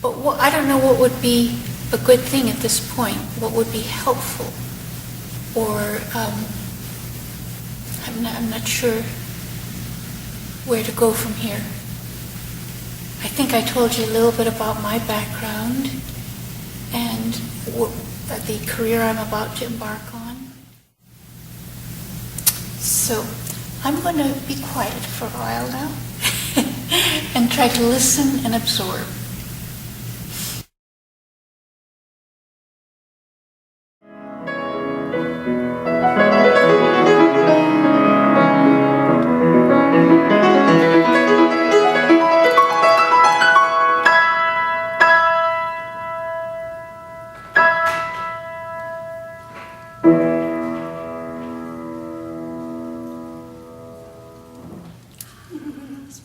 But I don't know what would be a good thing at this point, what would be helpful, or I'm not sure where to go from here. I think I told you a little bit about my background and the career I'm about to embark on. So I'm going to be quiet for a while now and try to listen and absorb.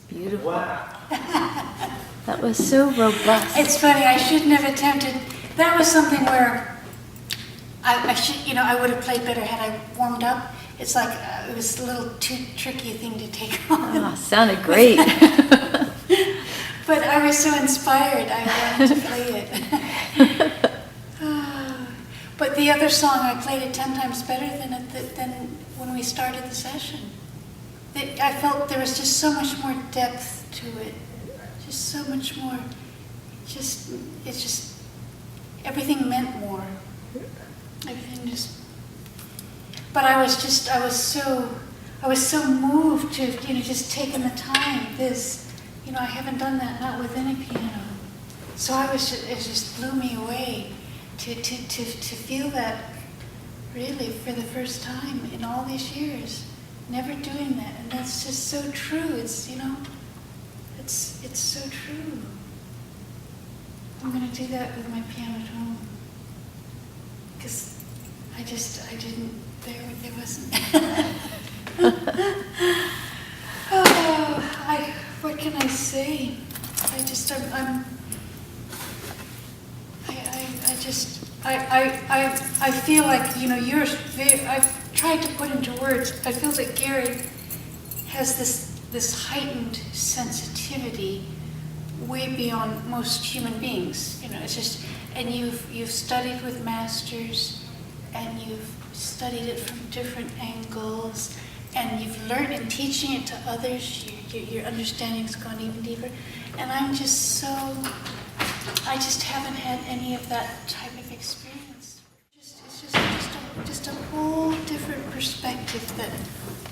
Beautiful. Wow. That was so robust. It's funny, I shouldn't have attempted. That was something where I would have played better had I warmed up. It's like it was a little too tricky a thing to take on. Oh, sounded great. But I was so inspired, I wanted to play it. But the other song, I played it 10 times better than when we started the session. I felt there was just so much more depth to it, just so much more. Everything meant more. Everything just. But I was so moved to just taking the time. I haven't done that, not with any piano. So it just blew me away to feel that really for the first time in all these years. Never doing that, and that's just so true. It's so true. I'm going to do that with my piano at home, because I didn't. There wasn't. What can I say? I feel like I've tried to put into words. I feel that Gary has this heightened sensitivity way beyond most human beings. It's just, and you've studied with masters, and you've studied it from different angles, and you've learned in teaching it to others. Your understanding's gone even deeper, and I just haven't had any of that type of experience. It's just a whole different perspective that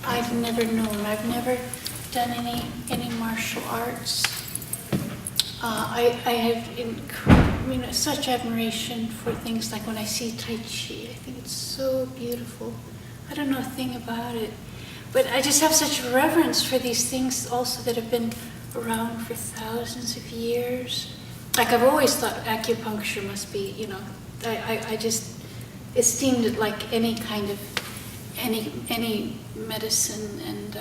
I've never known. I've never done any martial arts. I have such admiration for things like when I see Tai Chi. I think it's so beautiful. I don't know a thing about it, but I just have such reverence for these things also that have been around for thousands of years. Like I've always thought acupuncture must be, I just esteemed it like any kind of, any medicine, and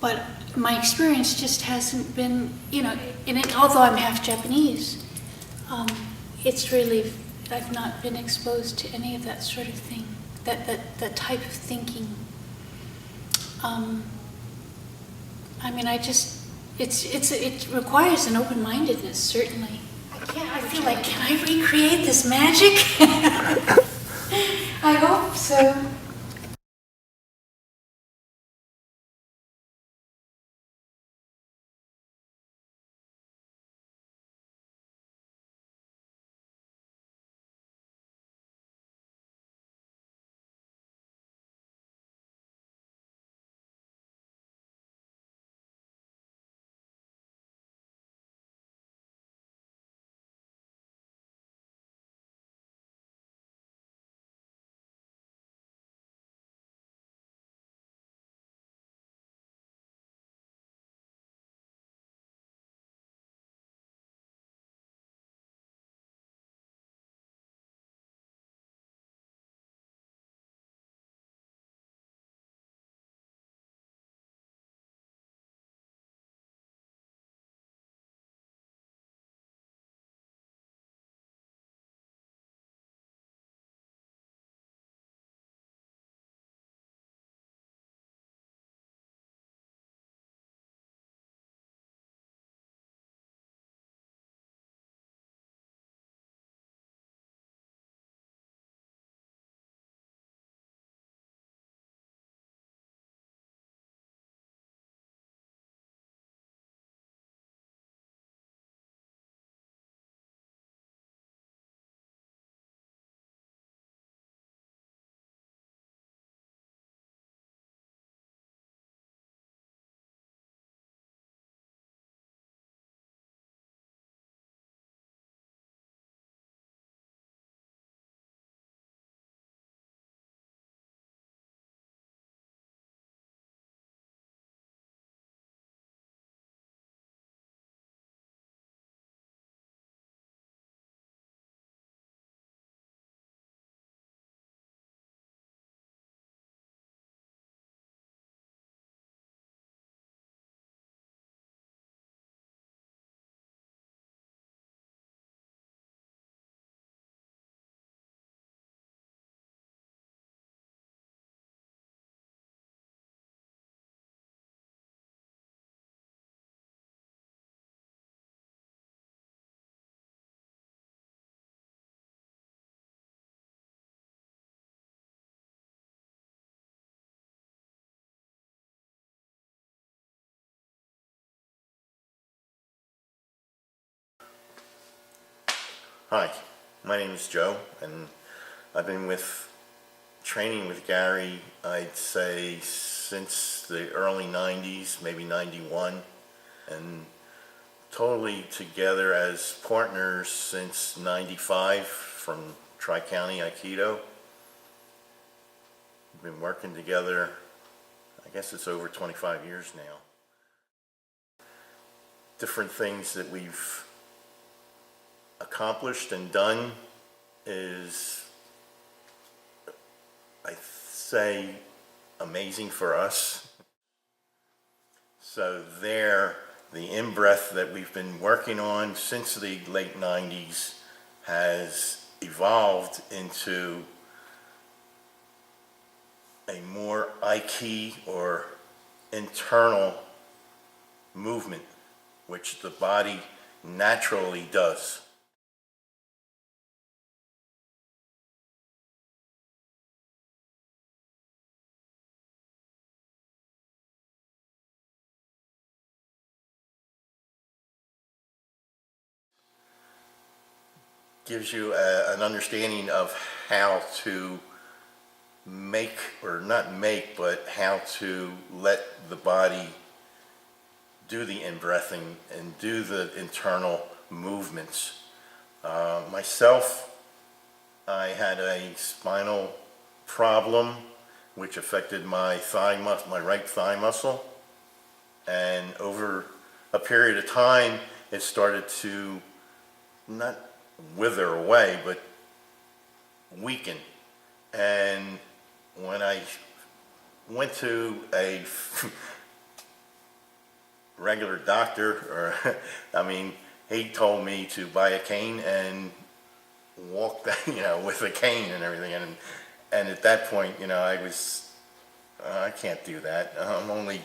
but my experience just hasn't been, although I'm half Japanese, it's really, I've not been exposed to any of that sort of thing, that type of thinking. It requires an open-mindedness, certainly. I feel like, can I recreate this magic? I hope so. Hi, my name is Joe, and I've been training with Gary, I'd say since the early 90s, maybe 91, and totally together as partners since 95 from Tri-County Aikido. We've been working together, I guess it's over 25 years now. Different things that we've accomplished and done is, I say, amazing for us. So there, the in-breath that we've been working on since the late 90s has evolved into a more Aiki or internal movement, which the body naturally does. Gives you an understanding of how to make, or not make, but how to let the body do the in-breathing and do the internal movements. Myself, I had a spinal problem which affected my right thigh muscle, and over a period of time it started to not wither away, but weaken. And when I went to a regular doctor, or he told me to buy a cane and walk that, with a cane and everything. And at that point, I can't do that. I'm only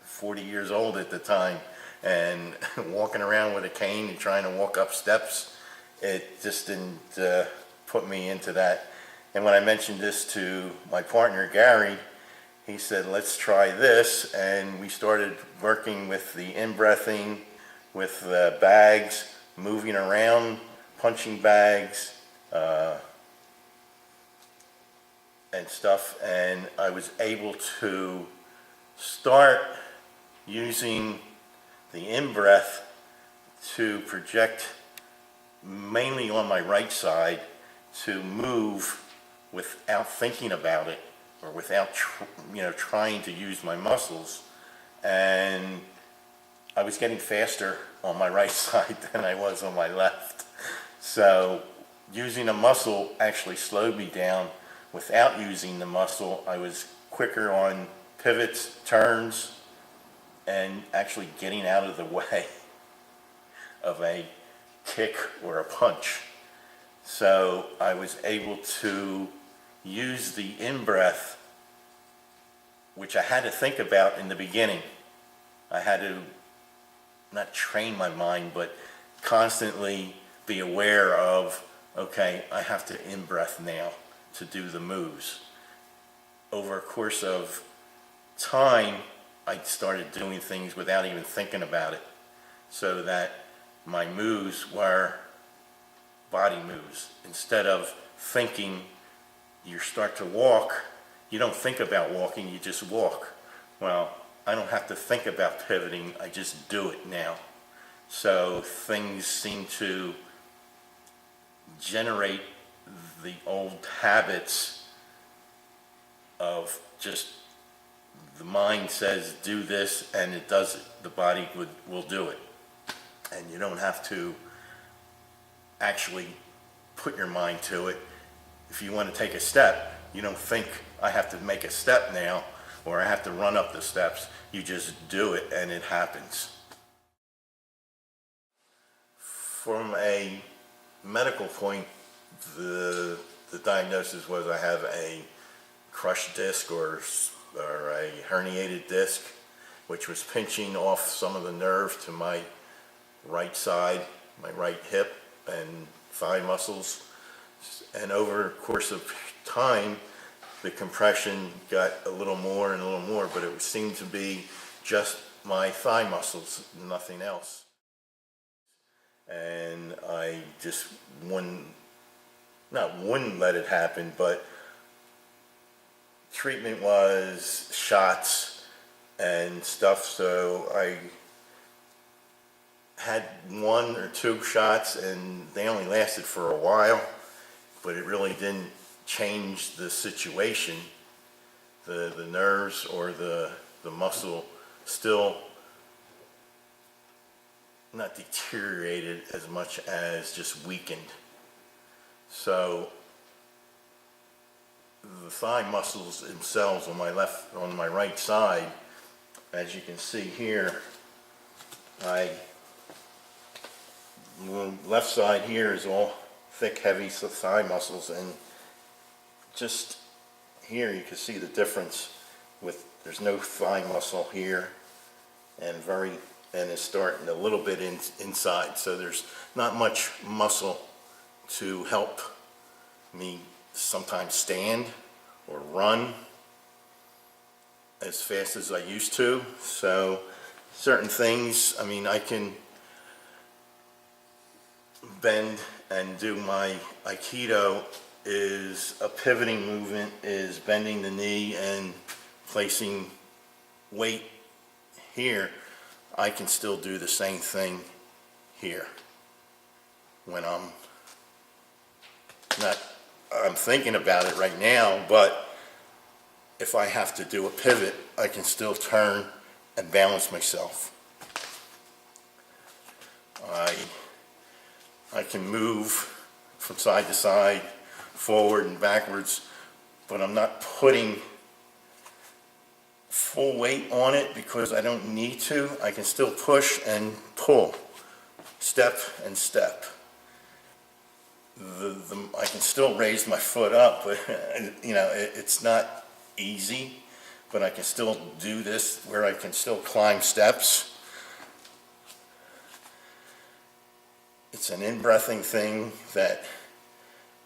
40 years old at the time, and walking around with a cane and trying to walk up steps, it just didn't put me into that. And when I mentioned this to my partner Gary, he said, let's try this, and we started working with the in-breathing, with the bags, moving around, punching bags, and stuff, and I was able to start using the in-breath to project mainly on my right side, to move without thinking about it, or without trying to use my muscles. And I was getting faster on my right side than I was on my left. So using a muscle actually slowed me down. Without using the muscle, I was quicker on pivots, turns, and actually getting out of the way of a kick or a punch. So I was able to use the in-breath, which I had to think about in the beginning. I had to not train my mind, but constantly be aware of, okay, I have to in-breath now to do the moves. Over a course of time, I started doing things without even thinking about it, so that my moves were body moves. Instead of thinking, you start to walk, you don't think about walking, you just walk. Well, I don't have to think about pivoting, I just do it now. So things seem to generate the old habits of just, the mind says do this and it does it. The body will do it. And you don't have to actually put your mind to it. If you want to take a step, you don't think, I have to make a step now, or I have to run up the steps. You just do it and it happens. From a medical point, the diagnosis was I have a crushed disc or a herniated disc, which was pinching off some of the nerve to my right side, my right hip and thigh muscles. And over the course of time, the compression got a little more and a little more, but it seemed to be just my thigh muscles, nothing else. and I just wouldn't let it happen, but treatment was shots and stuff, so I had 1 or 2 shots and they only lasted for a while, but it really didn't change the situation. The nerves or the muscle still not deteriorated as much as just weakened. So the thigh muscles themselves on my right side, as you can see here, left side here is all thick, heavy thigh muscles, and just here you can see the difference with there's no thigh muscle here, and it's starting a little bit inside, so there's not much muscle to help me sometimes stand or run as fast as I used to. So certain things, I mean, I can bend and do my Aikido is a pivoting movement, is bending the knee and placing weight here. I can still do the same thing here when I'm thinking about it right now, but if I have to do a pivot, I can still turn and balance myself. I can move from side to side, forward and backwards, but I'm not putting full weight on it because I don't need to. I can still push and pull, step and step. I can still raise my foot up, but it's not easy, but I can still do this where I can still climb steps. It's an in-breathing thing that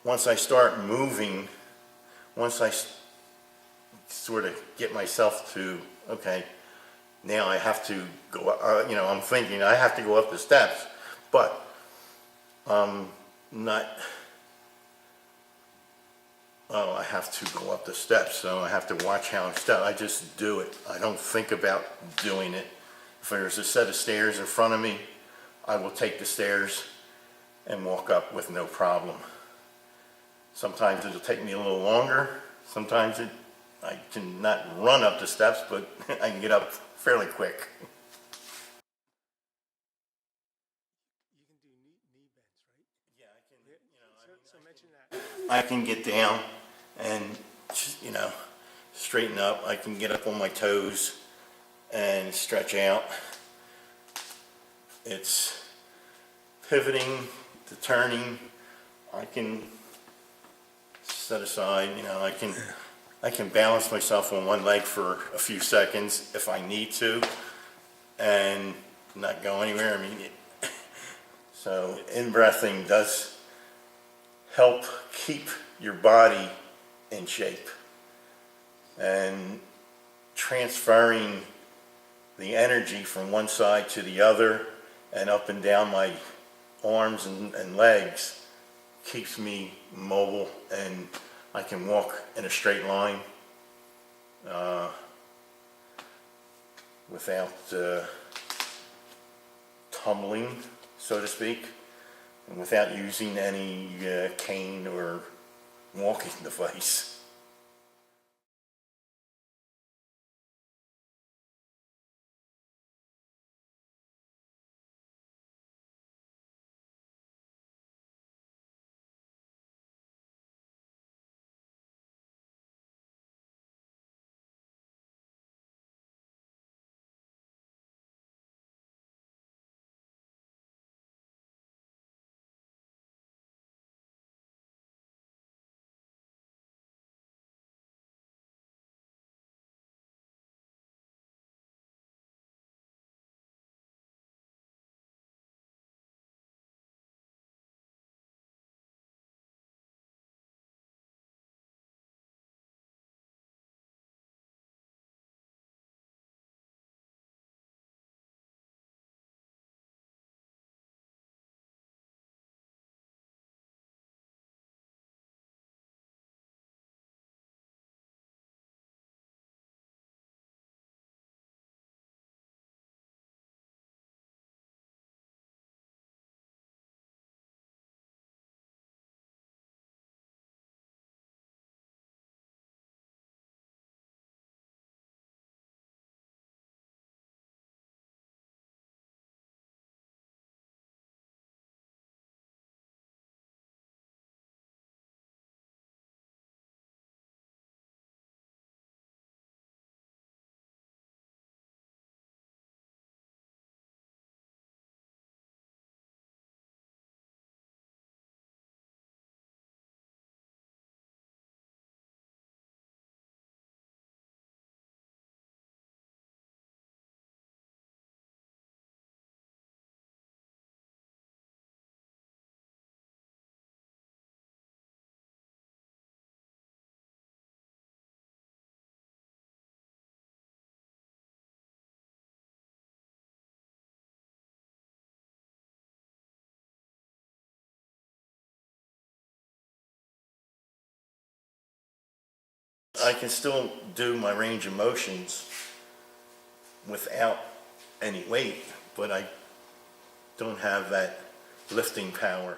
once I start moving, once I sort of get myself to, okay, now I have to go, I'm thinking I have to go up the steps, but I have to go up the steps, so I have to watch how I step. I just do it. I don't think about doing it. If there's a set of stairs in front of me, I will take the stairs and walk up with no problem. Sometimes it'll take me a little longer. Sometimes I can not run up the steps, but I can get up fairly quick. You can do knee bends, right? Yeah, I can, So mention that. I can get down and, straighten up. I can get up on my toes and stretch out. It's pivoting, the turning. I can set aside, I can balance myself on one leg for a few seconds if I need to and not go anywhere. So in-breathing does help keep your body in shape, and transferring the energy from one side to the other and up and down my arms and legs keeps me mobile, and I can walk in a straight line without tumbling, so to speak, and without using any cane or walking device. I can still do my range of motions without any weight, but I don't have that lifting power.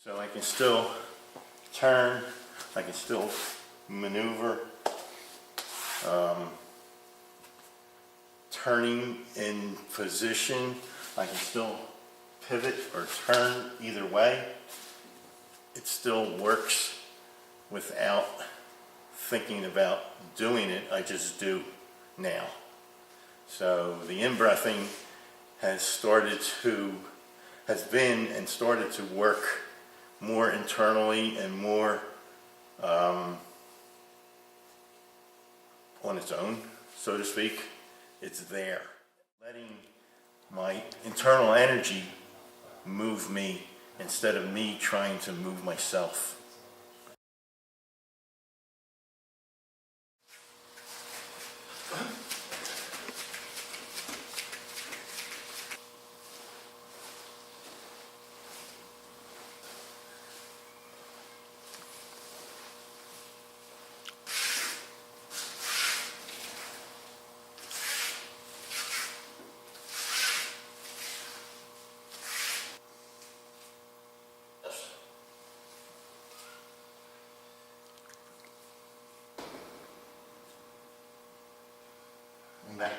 So I can still turn, I can still maneuver, turning in position, I can still pivot or turn either way. It still works without thinking about doing it, I just do now. So the in-breathing has been and started to work more internally and more on its own, so to speak. It's there. Letting my internal energy move me instead of me trying to move myself. I'm back.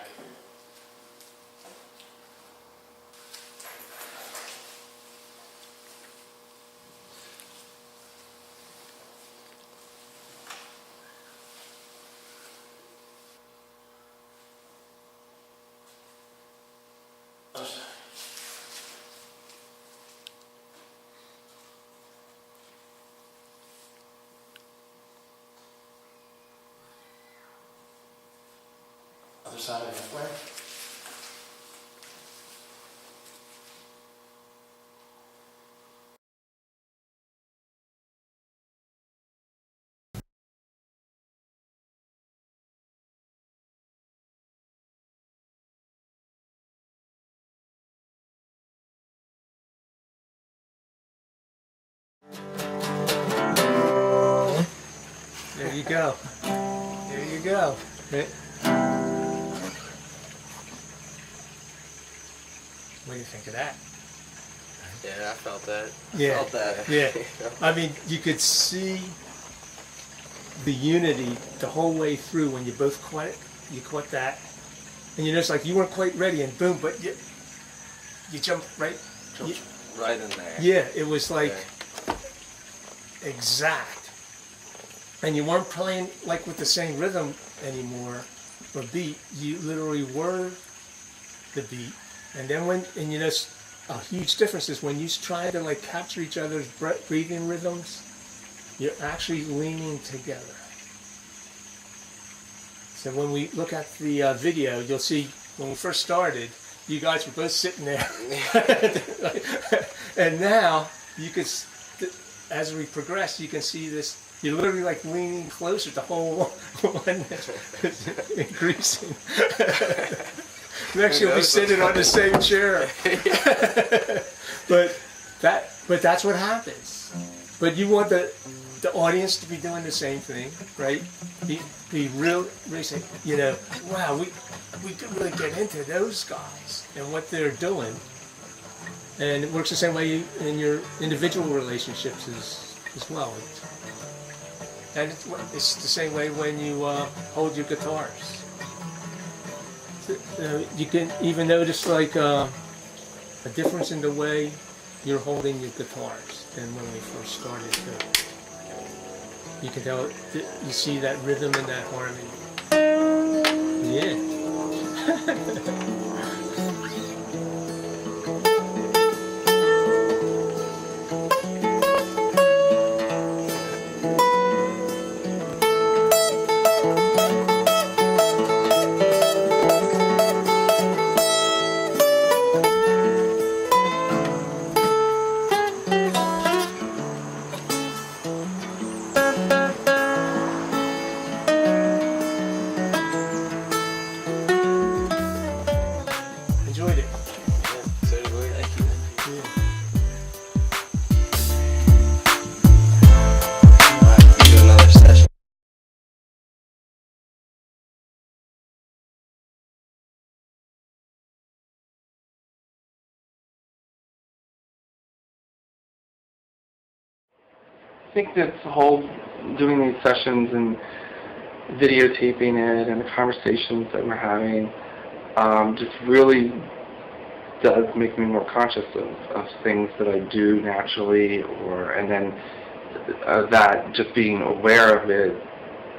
Other side of halfway. There you go. There you go. What do you think of that? Yeah, I felt that. Yeah. Felt that. Yeah. I mean, you could see the unity the whole way through when you both caught it. You caught that. And you notice like you weren't quite ready and boom, but you jumped right. Right in there. Yeah, it was like exact. And you weren't playing like with the same rhythm anymore or beat. You literally were the beat. And then and you know, a huge difference is when you try to like capture each other's breathing rhythms, you're actually leaning together. So when we look at the video, you'll see when we first started, you guys were both sitting there. And now you can, as we progress, you can see this. You're literally like leaning closer. The whole one is increasing. Next, you'll be sitting on the same chair. but that's what happens. But you want the audience to be doing the same thing, right? Be really say, wow, we could really get into those guys and what they're doing. And it works the same way in your individual relationships as well. And it's the same way when you hold your guitars. You can even notice like a difference in the way you're holding your guitars than when we first started. You can tell, you see that rhythm and that harmony. Yeah. Enjoyed it. So do we. Thank you. We'll have to do another session. I think this whole doing these sessions and videotaping it and the conversations that we're having just really does make me more conscious of things that I do naturally, and then that just being aware of it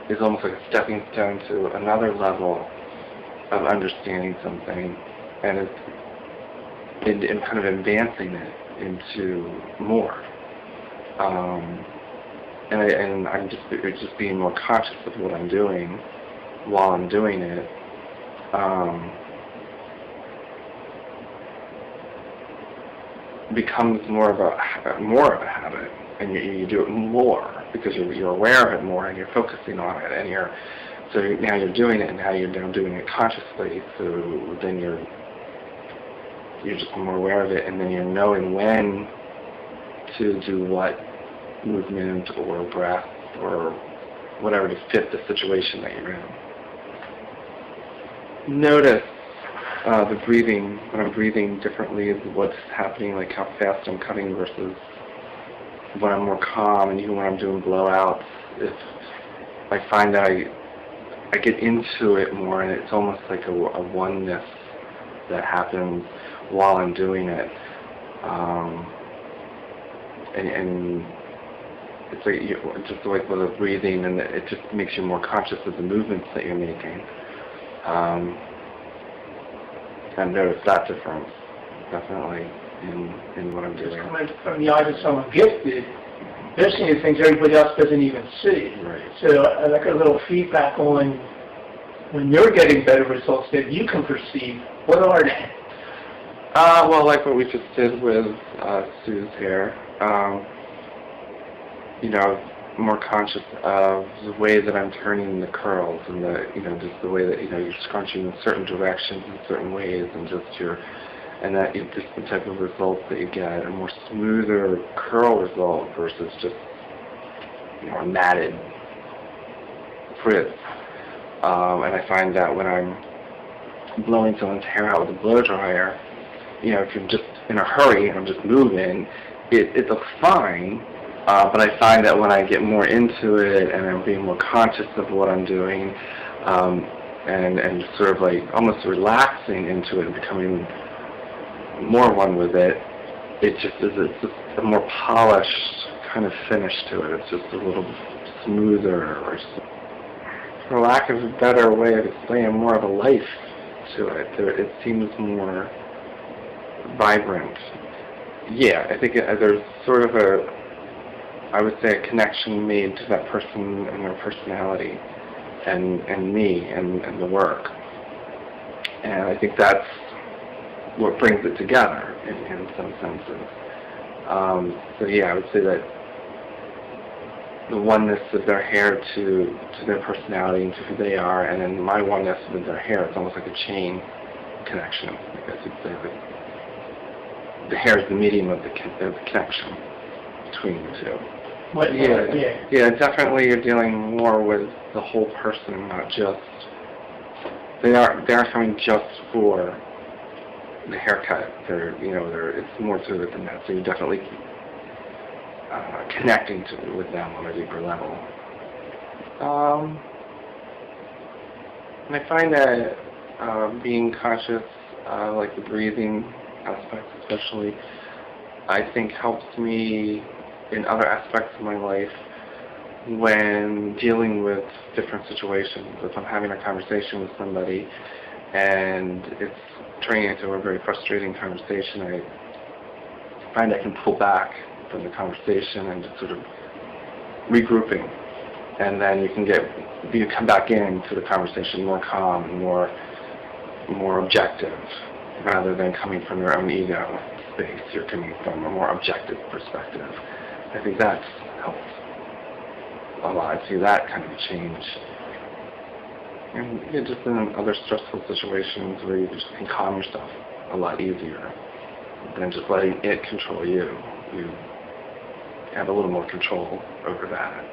is almost like a stepping stone to another level of understanding something, and it's kind of advancing it into more. And I'm just being more conscious of what I'm doing while I'm doing it. Becomes more of a habit, and you do it more because you're aware of it more, and you're focusing on it, and now you're doing it, and now you're now doing it consciously. So then you're just more aware of it, and then you're knowing when to do what movement or breath or whatever to fit the situation that you're in. Notice the breathing. When I'm breathing differently is what's happening, like how fast I'm cutting versus when I'm more calm, and even when I'm doing blowouts, if I find that I get into it more, and it's almost like a oneness that happens while I'm doing it. And it's like just like with the breathing, and it just makes you more conscious of the movements that you're making. I've noticed that difference, definitely, in what I'm doing. Coming from the eyes of someone gifted, they're seeing things everybody else doesn't even see. Right. So I like a little feedback on when you're getting better results that you can perceive. What are they? Well, like what we just did with Sue's hair. More conscious of the way that I'm turning the curls, and just the way that you're scrunching in certain directions in certain ways, and just the type of results that you get, a more smoother curl result versus just a matted frizz. And I find that when I'm blowing someone's hair out with a blow dryer, if you're just in a hurry and I'm just moving, it looks fine. But I find that when I get more into it and I'm being more conscious of what I'm doing, and sort of like almost relaxing into it and becoming more one with it, it's just a more polished kind of finish to it. It's just a little smoother, or for lack of a better way of explaining, more of a life to it. It seems more vibrant. Yeah, I think there's sort of I would say a connection made to that person and their personality, and me and the work. And I think that's what brings it together in some senses. So yeah, I would say that the oneness of their hair to their personality and to who they are, and then my oneness with their hair, it's almost like a chain connection, I guess you'd say. The hair is the medium of the connection between the two. Yeah, definitely you're dealing more with the whole person, not just, they aren't coming just for the haircut. It's more to it than that, so you're definitely connecting with them on a deeper level. And I find that being conscious, like the breathing aspect especially, I think helps me in other aspects of my life when dealing with different situations. If I'm having a conversation with somebody and it's turning into a very frustrating conversation, I find I can pull back from the conversation and just sort of regrouping. And then you come back into the conversation more calm and more objective, rather than coming from your own ego space. You're coming from a more objective perspective. I think that's helped a lot. I see that kind of a change. And just in other stressful situations where you just can calm yourself a lot easier than just letting it control you. You have a little more control over that.